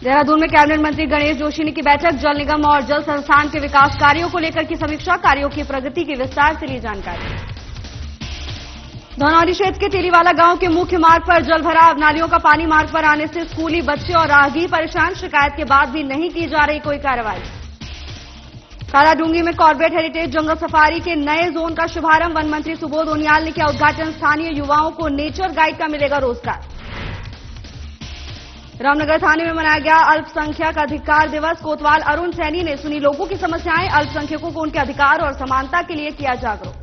देहरादून में कैबिनेट मंत्री गणेश जोशी ने की बैठक। जल निगम और जल संस्थान के विकास कार्यों को लेकर की समीक्षा, कार्यों की प्रगति की विस्तार से ली जानकारी। धनौरी क्षेत्र के तेलीवाला गांव के मुख्य मार्ग पर जल भराव, नालियों का पानी मार्ग पर आने से स्कूली बच्चे और राहगीर परेशान, शिकायत के बाद भी नहीं की जा रही कोई कार्रवाई। कालाढूंगी में कॉर्बेट हेरिटेज जंगल सफारी के नए जोन का शुभारंभ, वन मंत्री सुबोध उनियाल ने किया उद्घाटन। स्थानीय युवाओं को नेचर गाइड का मिलेगा रोजगार। रामनगर थाने में मनाया गया अल्पसंख्यक अधिकार दिवस। कोतवाल अरुण सैनी ने सुनी लोगों की समस्याएं, अल्पसंख्यकों को उनके अधिकार और समानता के लिए किया जागरूक।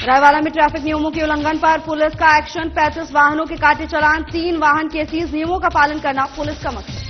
रायवाला में ट्रैफिक नियमों के उल्लंघन पर पुलिस का एक्शन, 35 वाहनों के काटे चालान, 3 वाहन के सीज। नियमों का पालन करना पुलिस का मकसद।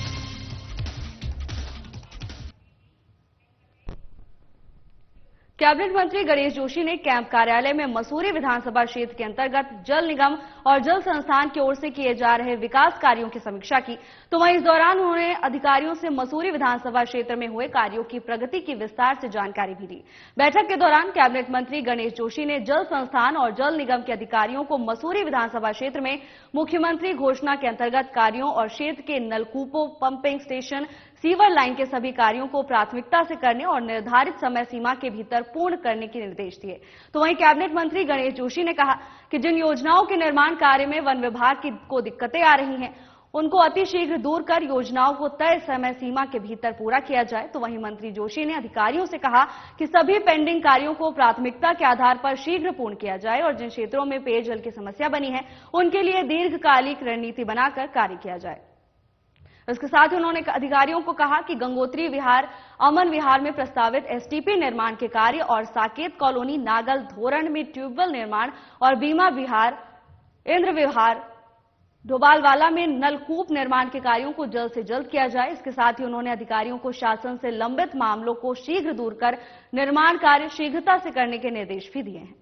कैबिनेट मंत्री गणेश जोशी ने कैंप कार्यालय में मसूरी विधानसभा क्षेत्र के अंतर्गत जल निगम और जल संस्थान की ओर से किए जा रहे विकास कार्यों की समीक्षा की। तो वहीं इस दौरान उन्होंने अधिकारियों से मसूरी विधानसभा क्षेत्र में हुए कार्यों की प्रगति की विस्तार से जानकारी भी दी। बैठक के दौरान कैबिनेट मंत्री गणेश जोशी ने जल संस्थान और जल निगम के अधिकारियों को मसूरी विधानसभा क्षेत्र में मुख्यमंत्री घोषणा के अंतर्गत कार्यों और क्षेत्र के नलकूपों, पंपिंग स्टेशन, सीवर लाइन के सभी कार्यों को प्राथमिकता से करने और निर्धारित समय सीमा के भीतर पूर्ण करने के निर्देश दिए। तो वहीं कैबिनेट मंत्री गणेश जोशी ने कहा कि जिन योजनाओं के निर्माण कार्य में वन विभाग को दिक्कतें आ रही हैं, उनको अतिशीघ्र दूर कर योजनाओं को तय समय सीमा के भीतर पूरा किया जाए। तो वहीं मंत्री जोशी ने अधिकारियों से कहा कि सभी पेंडिंग कार्यों को प्राथमिकता के आधार पर शीघ्र पूर्ण किया जाए और जिन क्षेत्रों में पेयजल की समस्या बनी है, उनके लिए दीर्घकालिक रणनीति बनाकर कार्य किया जाए। इसके साथ ही उन्होंने अधिकारियों को कहा कि गंगोत्री विहार, अमन विहार में प्रस्तावित एसटीपी निर्माण के कार्य और साकेत कॉलोनी, नागल धोरण में ट्यूबवेल निर्माण और बीमा विहार, इंद्र विहार, डोबालवाला में नलकूप निर्माण के कार्यों को जल्द से जल्द किया जाए। इसके साथ ही उन्होंने अधिकारियों को शासन से लंबित मामलों को शीघ्र दूर कर निर्माण कार्य शीघ्रता से करने के निर्देश भी दिए हैं।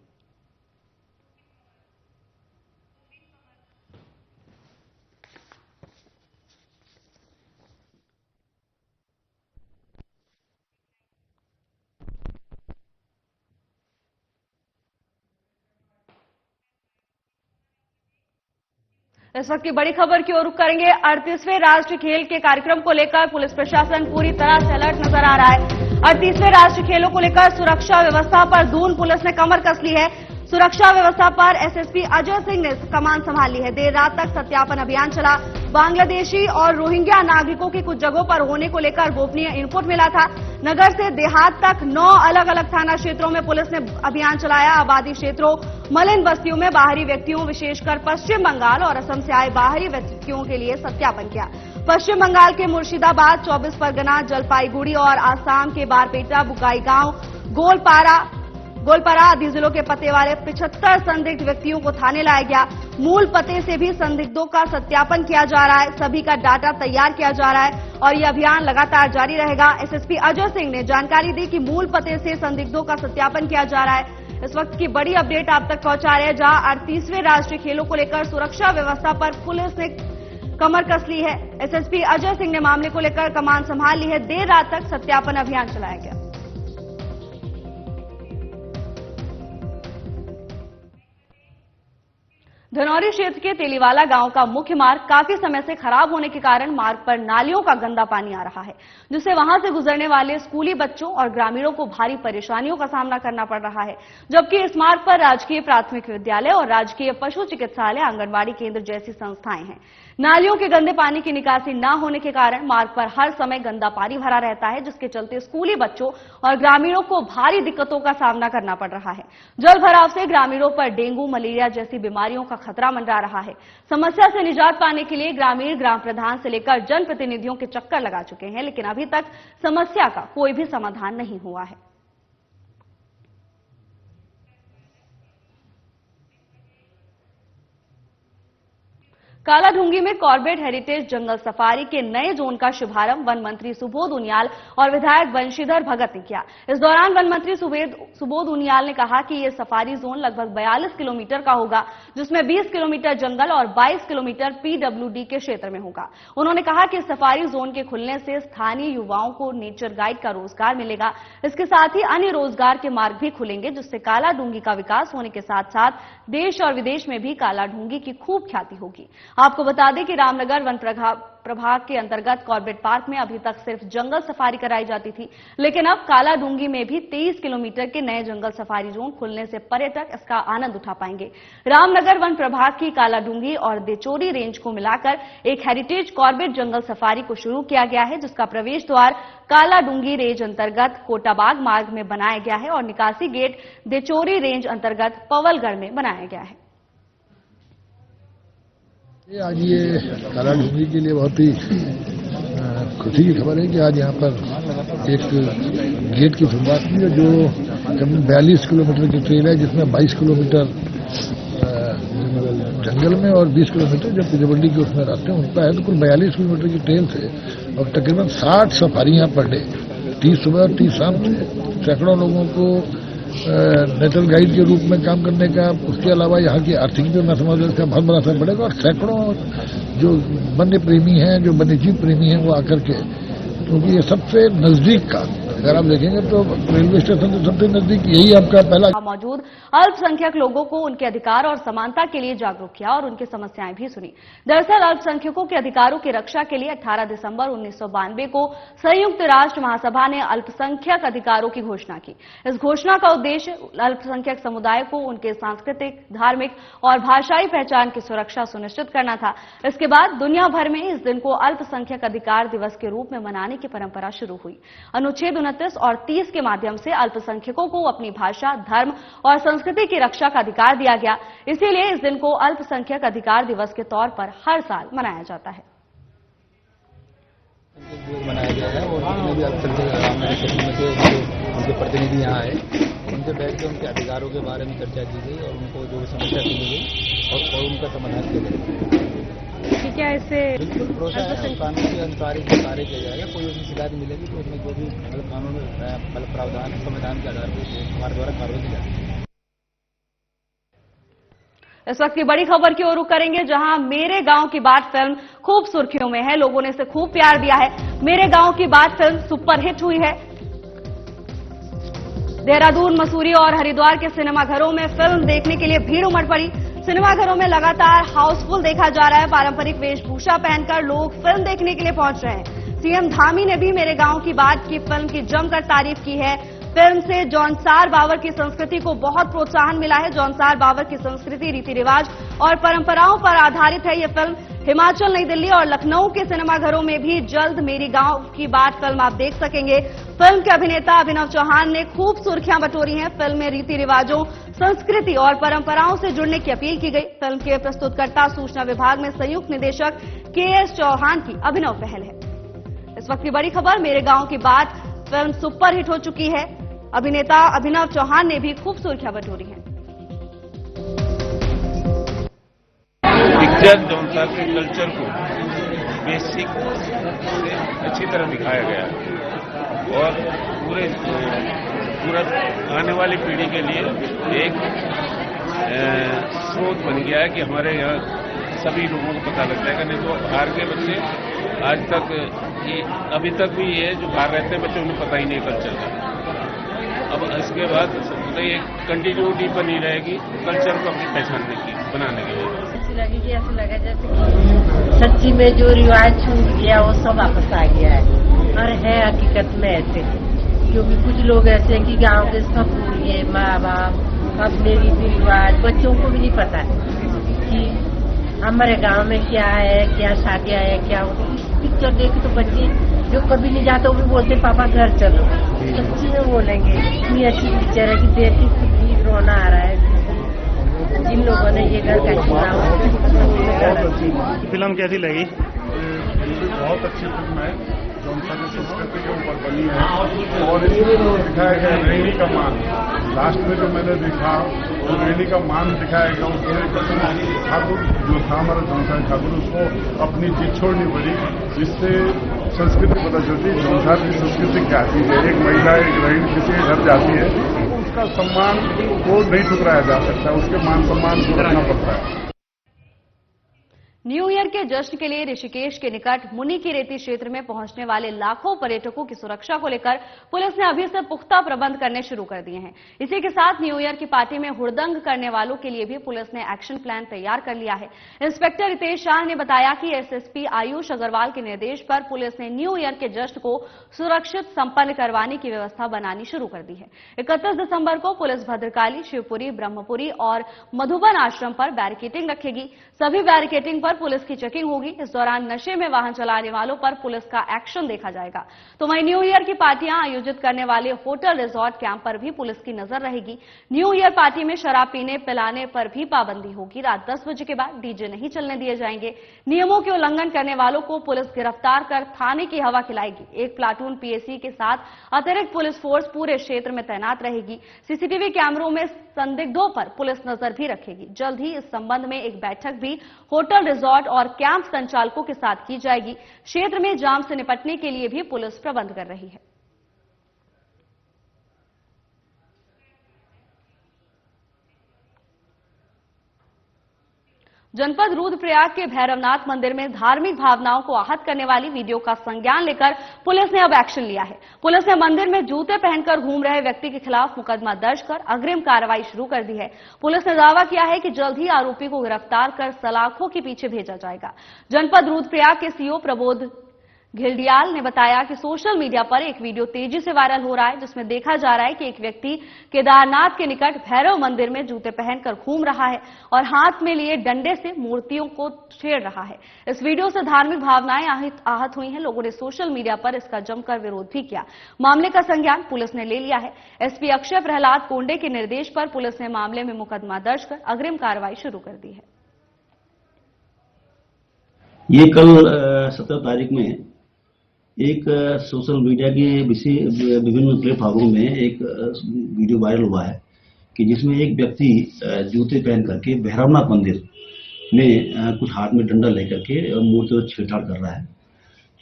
इस वक्त की बड़ी खबर की ओर रुख करेंगे। 38वें राष्ट्रीय खेल के कार्यक्रम को लेकर पुलिस प्रशासन पूरी तरह से अलर्ट नजर आ रहा है। 38वें राष्ट्रीय खेलों को लेकर सुरक्षा व्यवस्था पर दून पुलिस ने कमर कस ली है। सुरक्षा व्यवस्था पर एसएसपी अजय सिंह ने कमान संभाल ली है। देर रात तक सत्यापन अभियान चला। बांग्लादेशी और रोहिंग्या नागरिकों की कुछ जगहों पर होने को लेकर गोपनीय इनपुट मिला था। नगर से देहात तक 9 अलग अलग थाना क्षेत्रों में पुलिस ने अभियान चलाया। आबादी क्षेत्रों, मलिन बस्तियों में बाहरी व्यक्तियों, विशेषकर पश्चिम बंगाल और असम से आए बाहरी व्यक्तियों के लिए सत्यापन किया। पश्चिम बंगाल के मुर्शिदाबाद, 24 परगना, जलपाईगुड़ी और आसाम के बारपेटा, बुकाईगांव, गोलपारा आदि जिलों के पते वाले 75 संदिग्ध व्यक्तियों को थाने लाया गया। मूल पते से भी संदिग्धों का सत्यापन किया जा रहा है। सभी का डाटा तैयार किया जा रहा है और यह अभियान लगातार जारी रहेगा। एसएसपी अजय सिंह ने जानकारी दी कि मूल पते से संदिग्धों का सत्यापन किया जा रहा है। इस वक्त की बड़ी अपडेट आप तक पहुंचा रहे हैं, जहां 38वें राष्ट्रीय खेलों को लेकर सुरक्षा व्यवस्था पर पुलिस ने कमर कस ली है। एसएसपी अजय सिंह ने मामले को लेकर कमान संभाल ली है। देर रात तक सत्यापन अभियान चलाया गया। धनौरी क्षेत्र के तेलीवाला गांव का मुख्य मार्ग काफी समय से खराब होने के कारण मार्ग पर नालियों का गंदा पानी आ रहा है, जिससे वहां से गुजरने वाले स्कूली बच्चों और ग्रामीणों को भारी परेशानियों का सामना करना पड़ रहा है। जबकि इस मार्ग पर राजकीय प्राथमिक विद्यालय और राजकीय पशु चिकित्सालय, आंगनबाड़ी केंद्र जैसी संस्थाएं हैं। नालियों के गंदे पानी की निकासी न होने के कारण मार्ग पर हर समय गंदा पानी भरा रहता है, जिसके चलते स्कूली बच्चों और ग्रामीणों को भारी दिक्कतों का सामना करना पड़ रहा है। जल भराव से ग्रामीणों पर डेंगू, मलेरिया जैसी बीमारियों का खतरा मंडरा रहा है। समस्या से निजात पाने के लिए ग्रामीण ग्राम प्रधान से लेकर जनप्रतिनिधियों के चक्कर लगा चुके हैं, लेकिन अभी तक समस्या का कोई भी समाधान नहीं हुआ है। कालाढूंगी में कॉर्बेट हेरिटेज जंगल सफारी के नए जोन का शुभारंभ वन मंत्री सुबोध उनियाल और विधायक वंशीधर भगत ने किया। इस दौरान वन मंत्री सुबोध उनियाल ने कहा कि यह सफारी जोन लगभग 42 किलोमीटर का होगा, जिसमें 20 किलोमीटर जंगल और 22 किलोमीटर पीडब्ल्यूडी के क्षेत्र में होगा। उन्होंने कहा कि सफारी जोन के खुलने से स्थानीय युवाओं को नेचर गाइड का रोजगार मिलेगा। इसके साथ ही अन्य रोजगार के मार्ग भी खुलेंगे, जिससे कालाढूंगी का विकास होने के साथ साथ देश और विदेश में भी कालाढूंगी की खूब ख्याति होगी। आपको बता दें कि रामनगर वन प्रभाग के अंतर्गत कॉर्बेट पार्क में अभी तक सिर्फ जंगल सफारी कराई जाती थी, लेकिन अब कालाडूंगी में भी 23 किलोमीटर के नए जंगल सफारी जोन खुलने से पर्यटक इसका आनंद उठा पाएंगे। रामनगर वन प्रभाग की कालाडूंगी और देचोरी रेंज को मिलाकर एक हेरिटेज कॉर्बेट जंगल सफारी को शुरू किया गया है, जिसका प्रवेश द्वार कालाडूंगी रेंज अंतर्गत कोटाबाग मार्ग में बनाया गया है और निकासी गेट देचोरी रेंज अंतर्गत पवलगढ़ में बनाया गया है। आज ये कालाडूंगी के लिए बहुत ही खुशी की खबर है कि आज यहाँ पर एक गेट की शुरुआत की है, जो करीब 42 किलोमीटर की ट्रेल है, जिसमें 22 किलोमीटर जंगल में और 20 किलोमीटर जो पिजबंडी के उसमें रास्ते हैं उनका है। तो कुल 42 किलोमीटर की ट्रेल से और तकरीबन 60 सफारी यहाँ पर डे, 30 सुबह और 30 शाम से सैकड़ों लोगों को नेचुरल गाइड के रूप में काम करने का, उसके अलावा यहाँ की आर्थिक जो मैं समझ इसका बहुत बड़ा असर पड़ेगा और सैकड़ों जो वन्य प्रेमी हैं, जो वन्यजीव प्रेमी हैं, वो आकर के, क्योंकि ये सबसे नजदीक का, अगर आप देखेंगे तो रेलवे स्टेशन से सबसे नजदीक यही आपका पहला। मौजूद अल्पसंख्यक लोगों को उनके अधिकार और समानता के लिए जागरूक किया और उनकी समस्याएं भी सुनी। दरअसल अल्पसंख्यकों के अधिकारों की रक्षा के लिए 18 दिसंबर 1992 को संयुक्त राष्ट्र महासभा ने अल्पसंख्यक अधिकारों की घोषणा की। इस घोषणा का उद्देश्य अल्पसंख्यक समुदाय को उनके सांस्कृतिक, धार्मिक और भाषाई पहचान की सुरक्षा सुनिश्चित करना था। इसके बाद दुनिया भर में इस दिन को अल्पसंख्यक अधिकार दिवस के रूप में मनाने की परंपरा शुरू हुई। अनुच्छेद 29 और 30 के माध्यम से अल्पसंख्यकों को अपनी भाषा, धर्म और संस्कृति की रक्षा का अधिकार दिया गया। इसीलिए इस दिन को अल्पसंख्यक अधिकार दिवस के तौर पर हर साल मनाया जाता है। मनाया गया है और जितने भी अल्पसंख्यक उनके प्रतिनिधि यहाँ आए, उनसे बैठ के उनके अधिकारों के बारे में चर्चा की गई और उनको जो समस्या की गई और उनका समाधान किया गया। क्या इससे बिल्कुल प्रोसेस है, कानून के अनुसार ही कार्य किया जाएगा। कोई उसमें शिकायत मिलेगी तो उसमें जो भी कानून प्रावधान संविधान के आधार पर हमारे द्वारा कार्रवाई की जाएगी। इस वक्त की बड़ी खबर की ओर रुख करेंगे, जहां मेरे गांव की बात फिल्म खूब सुर्खियों में है। लोगों ने इसे खूब प्यार दिया है। मेरे गांव की बात फिल्म सुपरहिट हुई है। देहरादून, मसूरी और हरिद्वार के सिनेमाघरों में फिल्म देखने के लिए भीड़ उमड़ पड़ी। सिनेमाघरों में लगातार हाउसफुल देखा जा रहा है। पारंपरिक वेशभूषा पहनकर लोग फिल्म देखने के लिए पहुंच रहे हैं। सीएम धामी ने भी मेरे गांव की बात की फिल्म की जमकर तारीफ की है। फिल्म से जौनसार बावर की संस्कृति को बहुत प्रोत्साहन मिला है। जौनसार बावर की संस्कृति, रीति रिवाज और परंपराओं पर आधारित है ये फिल्म। हिमाचल, नई दिल्ली और लखनऊ के सिनेमाघरों में भी जल्द मेरी गांव की बात फिल्म आप देख सकेंगे। फिल्म के अभिनेता अभिनव चौहान ने खूब सुर्खियां बटोरी हैं। फिल्म में रीति रिवाजों, संस्कृति और परंपराओं से जुड़ने की अपील की गई। फिल्म के प्रस्तुतकर्ता सूचना विभाग में संयुक्त निदेशक KS चौहान की अभिनव पहल है। इस वक्त की बड़ी खबर, मेरे गांव की बात फिल्म सुपरहिट हो चुकी है। अभिनेता अभिनव चौहान ने भी खूब सुर्खियां बटोरी हैं। पिक्चर जौनसार के कल्चर को बेसिक से अच्छी तरह दिखाया गया और पूरा आने वाली पीढ़ी के लिए एक स्रोत बन गया है कि हमारे यहाँ सभी लोगों को पता लग जाएगा। नहीं तो बाहर के बच्चे आज तक अभी तक भी ये जो बाहर रहते हैं बच्चे उन्हें पता ही नहीं कल्चर का। अब इसके बाद एक कंटिन्यूटी बनी रहेगी कल्चर को अपनी पहचान बनाने के लिए। ऐसा लगा जैसे सच्ची में जो रिवाज छूट गया वो सब वापस आ गया है और है हकीकत में ऐसे, क्योंकि कुछ लोग ऐसे हैं कि गांव के सब भूल गए, माँ बाप अपने रीति रिवाज, बच्चों को भी नहीं पता कि हमारे गांव में क्या है, क्या शादियां है, क्या पिक्चर देख तो बच्चे जो कभी नहीं जाते वो भी बोलते पापा घर चलो। सच्ची में बोलेंगे इतनी अच्छी पिक्चर है कि देख के खुद भी रोना आ रहा है। जिन लोगों ने ये घर का चुनाव, फिल्म कैसी लगी? बहुत अच्छी फिल्म है, जौनसा की संस्कृति के ऊपर बनी है और इसमें दिखाया गया रहनी का मान। लास्ट में जो मैंने देखा तो रहनी का मान दिखाया गया। उसमें ठाकुर जो था हमारा जौनसा ठाकुर, उसको अपनी जीत छोड़नी पड़ी, जिससे संस्कृति पता चलती जौनसा की संस्कृति क्या चीज है। एक महिला एक रहनी किसी के घर जाती है तो उसका सम्मान को नहीं ठुकराया जा सकता, उसके मान सम्मान को रखना पड़ता है। न्यू ईयर के जश्न के लिए ऋषिकेश के निकट मुनि की रेती क्षेत्र में पहुंचने वाले लाखों पर्यटकों की सुरक्षा को लेकर पुलिस ने अभी से पुख्ता प्रबंध करने शुरू कर दिए हैं। इसी के साथ न्यू ईयर की पार्टी में हुड़दंग करने वालों के लिए भी पुलिस ने एक्शन प्लान तैयार कर लिया है। इंस्पेक्टर रितेश शाह ने बताया कि एसएसपी आयुष अग्रवाल के निर्देश पर पुलिस ने न्यू ईयर के जश्न को सुरक्षित संपन्न करवाने की व्यवस्था बनानी शुरू कर दी है। 31 दिसंबर को पुलिस भद्रकाली, शिवपुरी, ब्रह्मपुरी और मधुबन आश्रम पर बैरिकेडिंग रखेगी। सभी बैरिकेडिंग पर पुलिस की चेकिंग होगी। इस दौरान नशे में वाहन चलाने वालों पर पुलिस का एक्शन देखा जाएगा। तो वहीं न्यू ईयर की पार्टियां आयोजित करने वाले होटल रिजॉर्ट कैंप पर भी पुलिस की नजर रहेगी। न्यू ईयर पार्टी में शराब पीने पिलाने पर भी पाबंदी होगी। रात 10 बजे के बाद डीजे नहीं चलने दिए जाएंगे। नियमों के उल्लंघन करने वालों को पुलिस गिरफ्तार कर थाने की हवा खिलाएगी। एक प्लाटून पीएसी के साथ अतिरिक्त पुलिस फोर्स पूरे क्षेत्र में तैनात रहेगी। सीसीटीवी कैमरों में संदिग्धों पर पुलिस नजर भी रखेगी। जल्द ही इस संबंध में एक बैठक भी होटल रिजॉर्ट और कैंप संचालकों के साथ की जाएगी। क्षेत्र में जाम से निपटने के लिए भी पुलिस प्रबंध कर रही है। जनपद रुद्रप्रयाग के भैरवनाथ मंदिर में धार्मिक भावनाओं को आहत करने वाली वीडियो का संज्ञान लेकर पुलिस ने अब एक्शन लिया है। पुलिस ने मंदिर में जूते पहनकर घूम रहे व्यक्ति के खिलाफ मुकदमा दर्ज कर अग्रिम कार्रवाई शुरू कर दी है। पुलिस ने दावा किया है कि जल्द ही आरोपी को गिरफ्तार कर सलाखों के पीछे भेजा जाएगा। जनपद रुद्रप्रयाग के सीओ प्रबोध घिल्डियाल ने बताया कि सोशल मीडिया पर एक वीडियो तेजी से वायरल हो रहा है, जिसमें देखा जा रहा है कि एक व्यक्ति केदारनाथ के निकट भैरव मंदिर में जूते पहनकर घूम रहा है और हाथ में लिए डंडे से मूर्तियों को छेड़ रहा है। इस वीडियो से धार्मिक भावनाएं आहत हुई हैं। लोगों ने सोशल मीडिया पर इसका जमकर विरोध भी किया। मामले का संज्ञान पुलिस ने ले लिया है। एसपी अक्षय प्रहलाद कोंडे के निर्देश पर पुलिस ने मामले में मुकदमा दर्ज कर अग्रिम कार्रवाई शुरू कर दी है। ये कल 17 तारीख में एक सोशल मीडिया के विभिन्न प्लेटफॉर्मों में एक वीडियो वायरल हुआ है कि जिसमें एक व्यक्ति जूते पहन करके भैरवनाथ मंदिर में कुछ हाथ में डंडा लेकर के मूर्ति से छेड़छाड़ कर रहा है।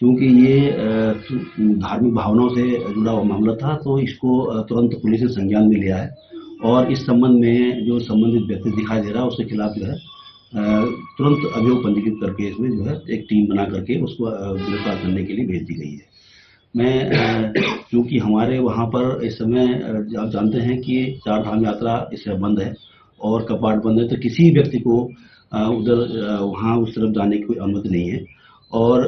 क्योंकि ये धार्मिक भावनाओं से जुड़ा हुआ मामला था, तो इसको तुरंत पुलिस ने संज्ञान में लिया है और इस संबंध में जो संबंधित व्यक्ति दिखाई दे रहा है उसके खिलाफ जो है तुरंत अभियोग पंजीकृत करके इसमें जो है एक टीम बना करके उसको गिरफ्तार करने के लिए भेज दी गई है। मैं क्योंकि हमारे वहाँ पर इस समय आप जानते हैं कि 4 धाम यात्रा इस समय बंद है और कपाट बंद है, तो किसी व्यक्ति को उधर वहाँ उस तरफ जाने की कोई अनुमति नहीं है। और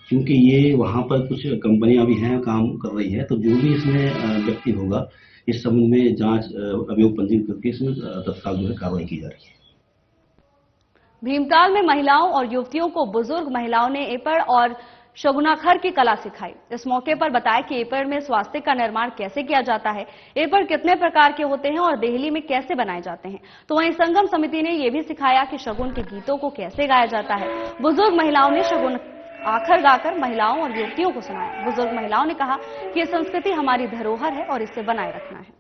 क्योंकि ये वहाँ पर कुछ कंपनियां भी हैं काम कर रही है, तो जो भी इसमें व्यक्ति होगा इस संबंध में जांच अभियोग पंजीकृत करके इसमें तत्काल जो है कार्रवाई की जा रही है। भीमताल में महिलाओं और युवतियों को बुजुर्ग महिलाओं ने एपड़ और शगुनाखर की कला सिखाई। इस मौके पर बताया कि एपड़ में स्वास्थ्य का निर्माण कैसे किया जाता है, एपड़ कितने प्रकार के होते हैं और देहली में कैसे बनाए जाते हैं। तो वहीं संगम समिति ने यह भी सिखाया कि शगुन के गीतों को कैसे गाया जाता है। बुजुर्ग महिलाओं ने शगुन आखर गाकर महिलाओं और युवतियों को सुनाया। बुजुर्ग महिलाओं ने कहा कि यह संस्कृति हमारी धरोहर है और इसे बनाए रखना है।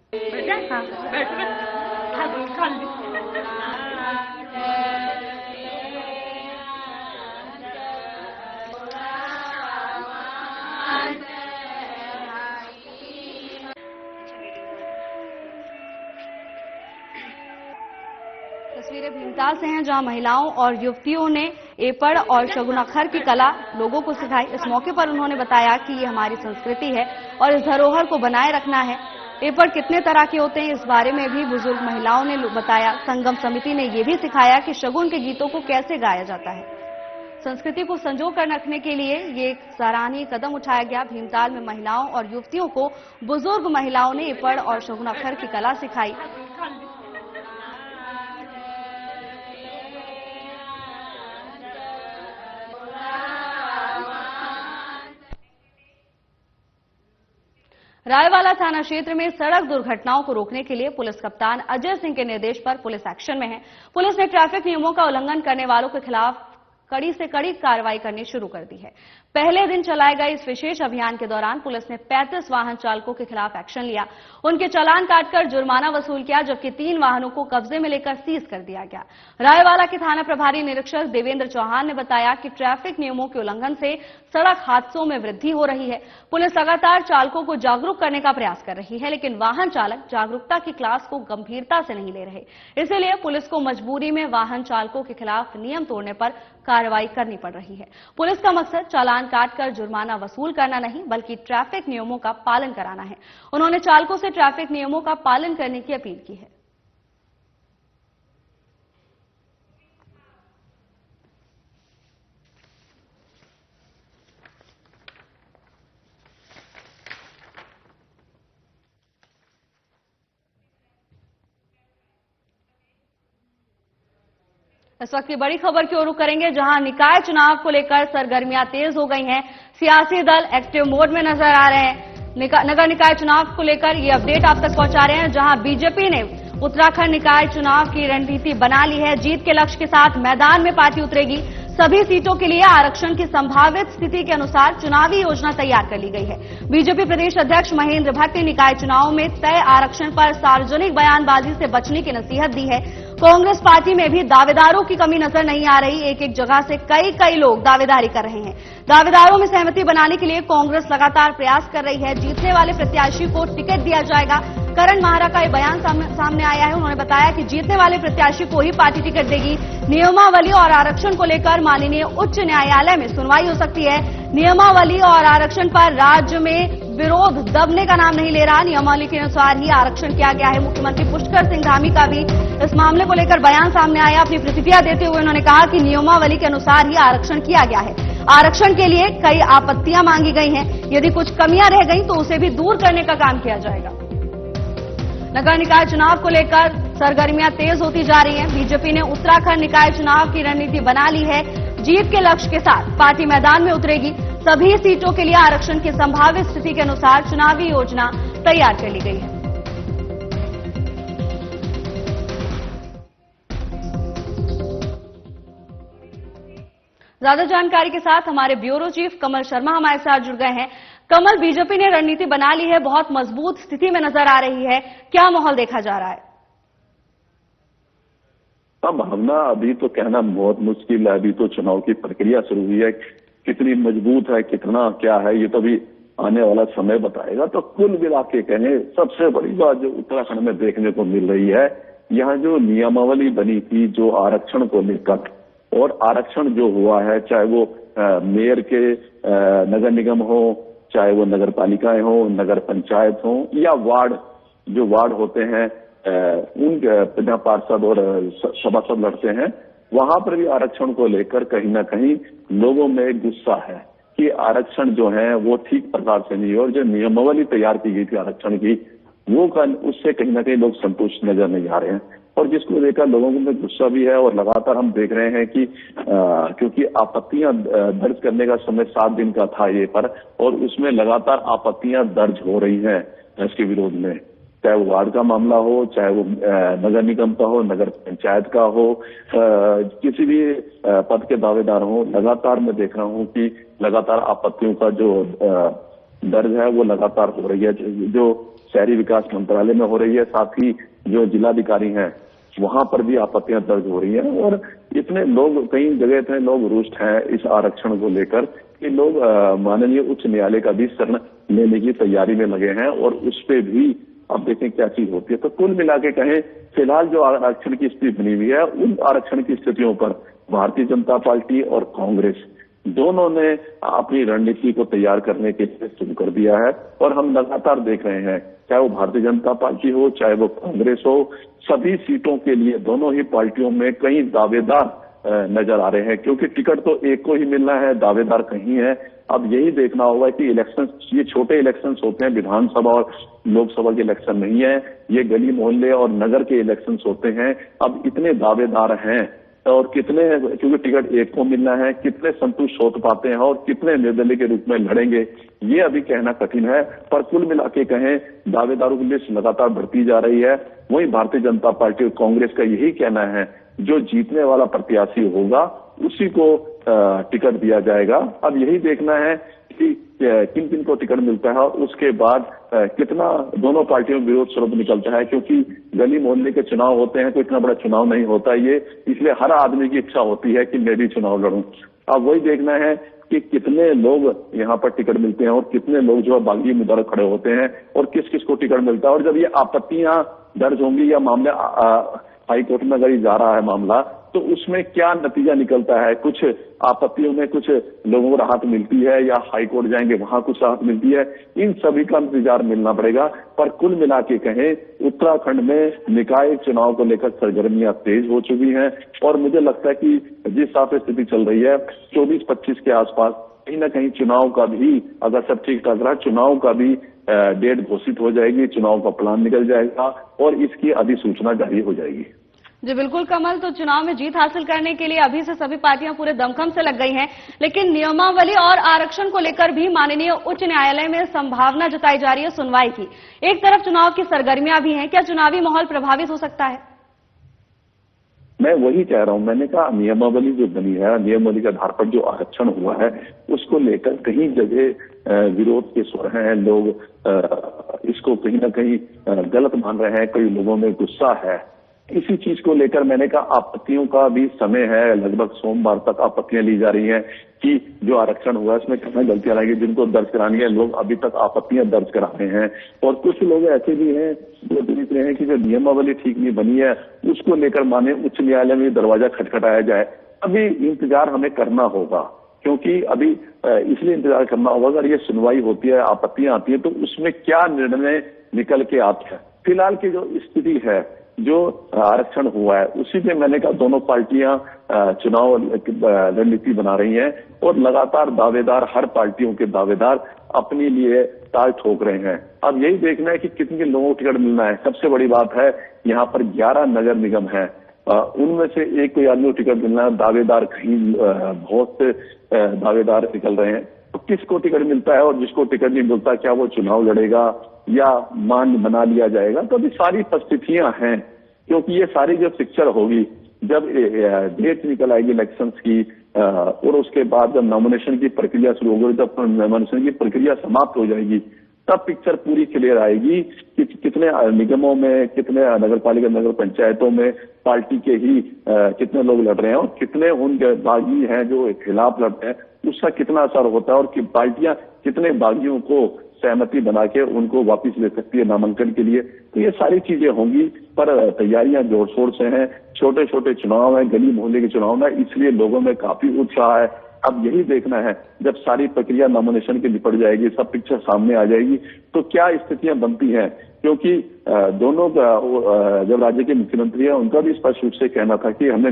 तस्वीरें भीमताल से हैं, जहां महिलाओं और युवतियों ने एपड़ और शगुनाखर की कला लोगों को सिखाई। इस मौके पर उन्होंने बताया कि ये हमारी संस्कृति है और इस धरोहर को बनाए रखना है। एपड़ कितने तरह के होते हैं, इस बारे में भी बुजुर्ग महिलाओं ने बताया। संगम समिति ने यह भी सिखाया कि शगुन के गीतों को कैसे गाया जाता है। संस्कृति को संजो कर रखने के लिए ये सराहनीय कदम उठाया गया। भीमताल में महिलाओं और युवतियों को बुजुर्ग महिलाओं ने एपड़ और शगुनाखर की कला सिखाई। रायवाला थाना क्षेत्र में सड़क दुर्घटनाओं को रोकने के लिए पुलिस कप्तान अजय सिंह के निर्देश पर पुलिस एक्शन में है। पुलिस ने ट्रैफिक नियमों का उल्लंघन करने वालों के खिलाफ कड़ी से कड़ी कार्रवाई करनी शुरू कर दी है। पहले दिन चलाए गए इस विशेष अभियान के दौरान पुलिस ने 35 वाहन चालकों के खिलाफ एक्शन लिया। उनके चालान काटकर जुर्माना वसूल किया, जबकि 3 वाहनों को कब्जे में लेकर सीज कर दिया गया। रायवाला के थाना प्रभारी निरीक्षक देवेंद्र चौहान ने बताया कि ट्रैफिक नियमों के उल्लंघन से सड़क हादसों में वृद्धि हो रही है। पुलिस लगातार चालकों को जागरूक करने का प्रयास कर रही है, लेकिन वाहन चालक जागरूकता की क्लास को गंभीरता से नहीं ले रहे। इसलिए पुलिस को मजबूरी में वाहन चालकों के खिलाफ नियम तोड़ने पर कार्रवाई करनी पड़ रही है। पुलिस का मकसद चालान काटकर जुर्माना वसूल करना नहीं, बल्कि ट्रैफिक नियमों का पालन कराना है। उन्होंने चालकों से ट्रैफिक नियमों का पालन करने की अपील की है। इस वक्त की बड़ी खबर की ओर रुख करेंगे, जहां निकाय चुनाव को लेकर सरगर्मियां तेज हो गई हैं। सियासी दल एक्टिव मोड में नजर आ रहे हैं। नगर निकाय चुनाव को लेकर ये अपडेट आप तक पहुंचा रहे हैं, जहां बीजेपी ने उत्तराखंड निकाय चुनाव की रणनीति बना ली है। जीत के लक्ष्य के साथ मैदान में पार्टी उतरेगी। सभी सीटों के लिए आरक्षण की संभावित स्थिति के अनुसार चुनावी योजना तैयार कर ली गई है। बीजेपी प्रदेश अध्यक्ष महेंद्र भट्ट ने निकाय चुनाव में तय आरक्षण पर सार्वजनिक बयानबाजी से बचने की नसीहत दी है। कांग्रेस पार्टी में भी दावेदारों की कमी नजर नहीं आ रही। एक एक जगह से कई लोग दावेदारी कर रहे हैं। दावेदारों में सहमति बनाने के लिए कांग्रेस लगातार प्रयास कर रही है। जीतने वाले प्रत्याशी को टिकट दिया जाएगा। करण माहरा का ये बयान सामने आया है। उन्होंने बताया कि जीतने वाले प्रत्याशी को ही पार्टी टिकट देगी। नियमावली और आरक्षण को लेकर माननीय उच्च न्यायालय में सुनवाई हो सकती है। नियमावली और आरक्षण पर राज्य में विरोध दबने का नाम नहीं ले रहा। नियमावली के अनुसार ही आरक्षण किया गया है। मुख्यमंत्री पुष्कर सिंह धामी का भी इस मामले को लेकर बयान सामने आया। अपनी प्रतिक्रिया देते हुए उन्होंने कहा कि नियमावली के अनुसार ही आरक्षण किया गया है। आरक्षण के लिए कई आपत्तियां मांगी गई हैं। यदि कुछ कमियां रह गई तो उसे भी दूर करने का काम किया जाएगा। नगर निकाय चुनाव को लेकर सरगर्मियां तेज होती जा रही हैं। बीजेपी ने उत्तराखंड निकाय चुनाव की रणनीति बना ली है। जीत के लक्ष्य के साथ पार्टी मैदान में उतरेगी। सभी सीटों के लिए आरक्षण की संभावित स्थिति के अनुसार चुनावी योजना तैयार कर ली गई है। ज्यादा जानकारी के साथ हमारे ब्यूरो चीफ कमल शर्मा हमारे साथ जुड़ गए हैं। कमल, बीजेपी ने रणनीति बना ली है, बहुत मजबूत स्थिति में नजर आ रही है, क्या माहौल देखा जा रहा है? भावना अभी तो कहना बहुत मुश्किल है। अभी तो चुनाव की प्रक्रिया शुरू हुई है। कितनी मजबूत है, कितना क्या है, ये तो अभी आने वाला समय बताएगा। तो कुल मिला के कहें, सबसे बड़ी बात जो उत्तराखंड में देखने को मिल रही है, यहाँ जो नियमावली बनी थी जो आरक्षण को लेकर, और आरक्षण जो हुआ है, चाहे वो मेयर के नगर निगम हो, चाहे वो नगर पालिकाएं हो, नगर पंचायत हो, या वार्ड होते हैं, उन प्रजा पार्षद और सभासद लड़ते हैं, वहां पर भी आरक्षण को लेकर कहीं ना कहीं लोगों में गुस्सा है कि आरक्षण जो है वो ठीक प्रकार से नहीं, और जो नियमावली तैयार की गई थी आरक्षण की, वो उससे कहीं ना कहीं लोग संतुष्ट नजर नहीं आ रहे हैं। और जिसको लेकर लोगों में गुस्सा भी है। और लगातार हम देख रहे हैं कि क्योंकि आपत्तियां दर्ज करने का समय 7 दिन का था ये पर, और उसमें लगातार आपत्तियां दर्ज हो रही हैं इसके विरोध में, चाहे वो वार्ड का मामला हो, चाहे वो नगर निगम का हो, नगर पंचायत का हो, किसी भी पद के दावेदार हो। लगातार मैं देख रहा हूं कि लगातार आपत्तियों का जो दर्ज है वो लगातार हो रही है, जो शहरी विकास मंत्रालय में हो रही है, साथ ही जो जिलाधिकारी हैं वहां पर भी आपत्तियां दर्ज हो रही हैं। और इतने लोग, कई जगह थे लोग रुष्ट हैं इस आरक्षण को लेकर कि लोग माननीय उच्च न्यायालय का भी शरण लेने की तैयारी में लगे हैं, और उस पे भी अब देखें क्या चीज होती है। तो कुल मिला के कहें, फिलहाल जो आरक्षण की स्थिति बनी हुई है, उन आरक्षण की स्थितियों पर भारतीय जनता पार्टी और कांग्रेस दोनों ने अपनी रणनीति को तैयार करने के लिए शुरू कर दिया है। और हम लगातार देख रहे हैं, चाहे वो भारतीय जनता पार्टी हो, चाहे वो कांग्रेस हो, सभी सीटों के लिए दोनों ही पार्टियों में कई दावेदार नजर आ रहे हैं, क्योंकि टिकट तो एक को ही मिलना है, दावेदार कहीं है। अब यही देखना होगा कि इलेक्शन, ये छोटे इलेक्शंस होते हैं, विधानसभा और लोकसभा के इलेक्शन नहीं है, ये गली मोहल्ले और नगर के इलेक्शंस होते हैं। अब इतने दावेदार हैं और कितने, क्योंकि टिकट एक को मिलना है, कितने संतुष्ट हो पाते हैं और कितने निर्दलीय के रूप में लड़ेंगे, ये अभी कहना कठिन है। पर कुल मिला के कहें, दावेदारों की लिस्ट लगातार बढ़ती जा रही है। वहीं भारतीय जनता पार्टी और कांग्रेस का यही कहना है, जो जीतने वाला प्रत्याशी होगा उसी को टिकट दिया जाएगा। अब यही देखना है कि किन किन को टिकट मिलता है और उसके बाद कितना दोनों पार्टियों में विरोध स्वरूप निकलता है, क्योंकि गली मोहल्ले के चुनाव होते हैं, कोई इतना बड़ा चुनाव नहीं होता ये, इसलिए हर आदमी की इच्छा होती है कि मैं भी चुनाव लड़ूं। अब वही देखना है कि कितने लोग यहाँ पर टिकट मिलते हैं और कितने लोग जो है बागी उम्मीदवार खड़े होते हैं और किस किस को टिकट मिलता है। और जब ये आपत्तियां दर्ज होंगी या मामले हाईकोर्ट में अगर जा रहा है मामला, तो उसमें क्या नतीजा निकलता है, कुछ आपत्तियों में कुछ लोगों को राहत मिलती है या हाईकोर्ट जाएंगे वहां कुछ राहत मिलती है, इन सभी का इंतजार मिलना पड़ेगा। पर कुल मिला के कहें उत्तराखंड में निकाय चुनाव को लेकर सरगर्मियां तेज हो चुकी हैं और मुझे लगता है कि जिस हिसाब से स्थिति चल रही है 24-25 के आसपास कहीं ना कहीं चुनाव का भी, अगर सब ठीक ठाक रहा, चुनाव का भी डेट घोषित हो जाएगी, चुनाव का प्लान निकल जाएगा और इसकी अधिसूचना जारी हो जाएगी। जी बिल्कुल कमल, तो चुनाव में जीत हासिल करने के लिए अभी से सभी पार्टियां पूरे दमखम से लग गई हैं, लेकिन नियमावली और आरक्षण को लेकर भी माननीय उच्च न्यायालय में संभावना जताई जा रही है सुनवाई की। एक तरफ चुनाव की सरगर्मियां भी हैं, क्या चुनावी माहौल प्रभावित हो सकता है? मैं वही कह रहा हूं, मैंने कहा नियमावली जो बनी है, नियमावली के आधार पर जो आरक्षण हुआ है उसको लेकर कहीं जगह विरोध के स्वर हैं, लोग इसको कहीं ना कहीं गलत मान रहे हैं, कई लोगों में गुस्सा है। इसी चीज को लेकर मैंने कहा आपत्तियों का भी समय है, लगभग सोमवार तक आपत्तियां ली जा रही हैं कि जो आरक्षण हुआ है इसमें कितनी गलतियां आएंगी, जिनको दर्ज करानी है लोग अभी तक आपत्तियां दर्ज करा रहे हैं। और कुछ लोग ऐसे भी हैं जो देख रहे हैं कि जो नियमावली ठीक नहीं बनी है उसको लेकर माने उच्च न्यायालय में दरवाजा खटखटाया जाए। अभी इंतजार हमें करना होगा, क्योंकि अभी इसलिए इंतजार करना होगा अगर ये सुनवाई होती है, आपत्तियां आती है तो उसमें क्या निर्णय निकल के आता है। फिलहाल की जो स्थिति है, जो आरक्षण हुआ है उसी पे मैंने कहा दोनों पार्टियां चुनाव रणनीति बना रही हैं और लगातार दावेदार, हर पार्टियों के दावेदार अपने लिए ताल ठोक रहे हैं। अब यही देखना है कि कितने लोगों को टिकट मिलना है। सबसे बड़ी बात है यहाँ पर 11 नगर निगम है, उनमें से एक कोई आदमी को टिकट मिलना है। दावेदार कहीं बहुत से दावेदार निकल रहे हैं, तो किसको टिकट मिलता है और जिसको टिकट नहीं मिलता क्या वो चुनाव लड़ेगा या मान बना लिया जाएगा। तो अभी सारी परिस्थितियां हैं, क्योंकि ये सारी जो पिक्चर होगी जब डेट निकल आएगी इलेक्शंस की और उसके बाद जब नॉमिनेशन की प्रक्रिया शुरू होगी, जब नॉमिनेशन की प्रक्रिया समाप्त हो जाएगी तब पिक्चर पूरी क्लियर आएगी कि कितने निगमों में, कितने नगर पालिका, नगर पंचायतों में पार्टी के ही कितने लोग लड़ रहे हैं और कितने उनके बागी हैं जो खिलाफ लड़ रहे हैं, उसका कितना असर होता है और कि पार्टियां कितने बागियों को सहमति बना के उनको वापस ले सकती है नामांकन के लिए। तो ये सारी चीजें होंगी, पर तैयारियां जोर शोर से हैं। छोटे छोटे चुनाव हैं, गली मोहल्ले के चुनाव में, इसलिए लोगों में काफी उत्साह है। अब यही देखना है जब सारी प्रक्रिया नॉमिनेशन की निपट जाएगी, सब पिक्चर सामने आ जाएगी तो क्या स्थितियां बनती हैं। क्योंकि दोनों जब राज्य के मुख्यमंत्री हैं उनका भी स्पष्ट रूप से कहना था कि हमने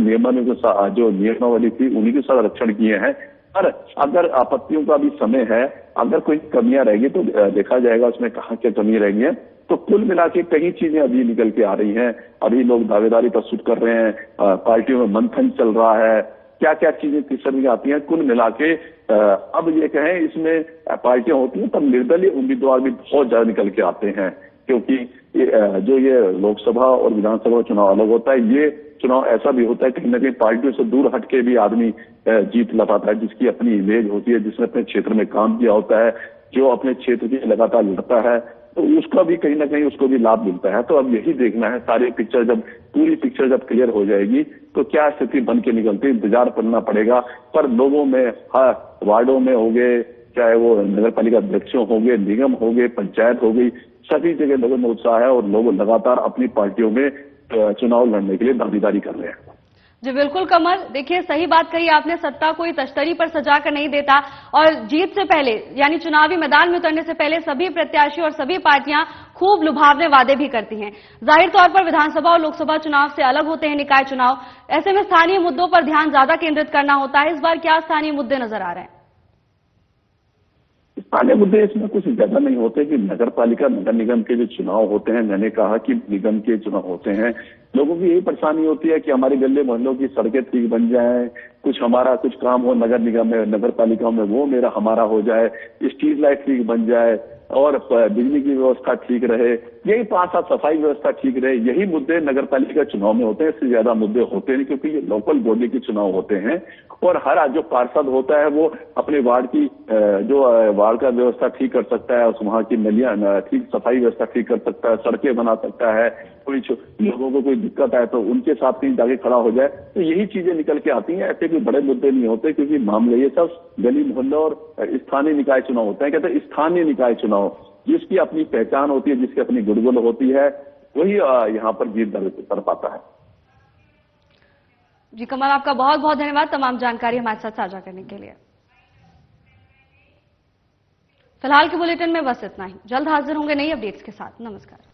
जो नियमावली थी उन्हीं के साथ आरक्षण किए हैं, पर अगर आपत्तियों का भी समय है, अगर कोई कमियां रहेगी तो देखा जाएगा उसमें कहाँ क्या कमी रहेगी है। तो कुल मिला के कई चीजें अभी निकल के आ रही हैं, अभी लोग दावेदारी प्रस्तुत कर रहे हैं, पार्टियों में मंथन चल रहा है, क्या क्या चीजें पिक्चर में आती हैं। कुल मिला के अब ये कहें इसमें पार्टियां होती हैं पर निर्दलीय उम्मीदवार भी बहुत ज्यादा निकल के आते हैं, क्योंकि जो ये लोकसभा और विधानसभा चुनाव अलग होता है, ये चुनाव ऐसा भी होता है कहीं ना कहीं पार्टियों से दूर हटके भी आदमी जीत लगाता है, जिसकी अपनी इमेज होती है, जिसने अपने क्षेत्र में काम किया होता है, जो अपने क्षेत्र की लगातार लड़ता है, तो उसका भी कहीं ना कहीं उसको भी लाभ मिलता है। तो अब यही देखना है, सारी पिक्चर जब पूरी पिक्चर जब क्लियर हो जाएगी तो क्या स्थिति बन के निकलती, इंतजार करना पड़ेगा। पर लोगों में, हाँ, वार्डों में हो गए, चाहे वो नगर पालिका अध्यक्षों हो गए, निगम हो गए, पंचायत हो गई, सभी जगह लोगों में उत्साह है और लोग लगातार अपनी पार्टियों में चुनाव लड़ने के लिए दावेदारी कर रहे हैं। जी बिल्कुल कमल, देखिए सही बात कही आपने, सत्ता कोई तश्तरी पर सजा कर नहीं देता और जीत से पहले यानी चुनावी मैदान में उतरने से पहले सभी प्रत्याशी और सभी पार्टियां खूब लुभावने वादे भी करती हैं। जाहिर तौर पर विधानसभा और लोकसभा चुनाव से अलग होते हैं निकाय चुनाव, ऐसे में स्थानीय मुद्दों पर ध्यान ज्यादा केंद्रित करना होता है। इस बार क्या स्थानीय मुद्दे नजर आ रहे हैं? स्थानीय मुद्दे इसमें कुछ ज्यादा नहीं होते कि नगर पालिका, नगर निगम के जो चुनाव होते हैं, मैंने कहा कि निगम के चुनाव होते हैं, लोगों की यही परेशानी होती है कि हमारे गले मोहल्लों की सड़कें ठीक बन जाएं, कुछ हमारा कुछ काम हो नगर निगम में, नगर पालिकाओं में, वो हमारा हो जाए, स्ट्रीट लाइट ठीक बन जाए और बिजली की व्यवस्था ठीक रहे, यही 5 साल सफाई व्यवस्था ठीक रहे, यही मुद्दे नगर पालिका चुनाव में होते हैं। इससे ज्यादा मुद्दे होते नहीं, क्योंकि ये लोकल बॉडी के चुनाव होते हैं और हर जो पार्षद होता है वो अपने वार्ड की जो वार्ड का व्यवस्था ठीक कर सकता है, वहां की नलियां ठीक, सफाई व्यवस्था ठीक कर सकता है, सड़कें बना सकता है, कोई लोगों को कोई दिक्कत है तो उनके साथ कहीं जाके खड़ा हो जाए। तो यही चीजें निकल के आती हैं, ऐसे कोई बड़े मुद्दे नहीं होते, क्योंकि मामले ये सब गली मोहल्ला और स्थानीय निकाय चुनाव होते हैं। कहते हैं स्थानीय निकाय चुनाव, जिसकी अपनी पहचान होती है, जिसकी अपनी गुडविल होती है, वही यहाँ पर जीत दर्ज कर पाता है। जी कमल, आपका बहुत बहुत धन्यवाद तमाम जानकारी हमारे साथ साझा करने के लिए। फिलहाल के बुलेटिन में बस इतना ही। जल्द हाजिर होंगे नई अपडेट्स के साथ। नमस्कार।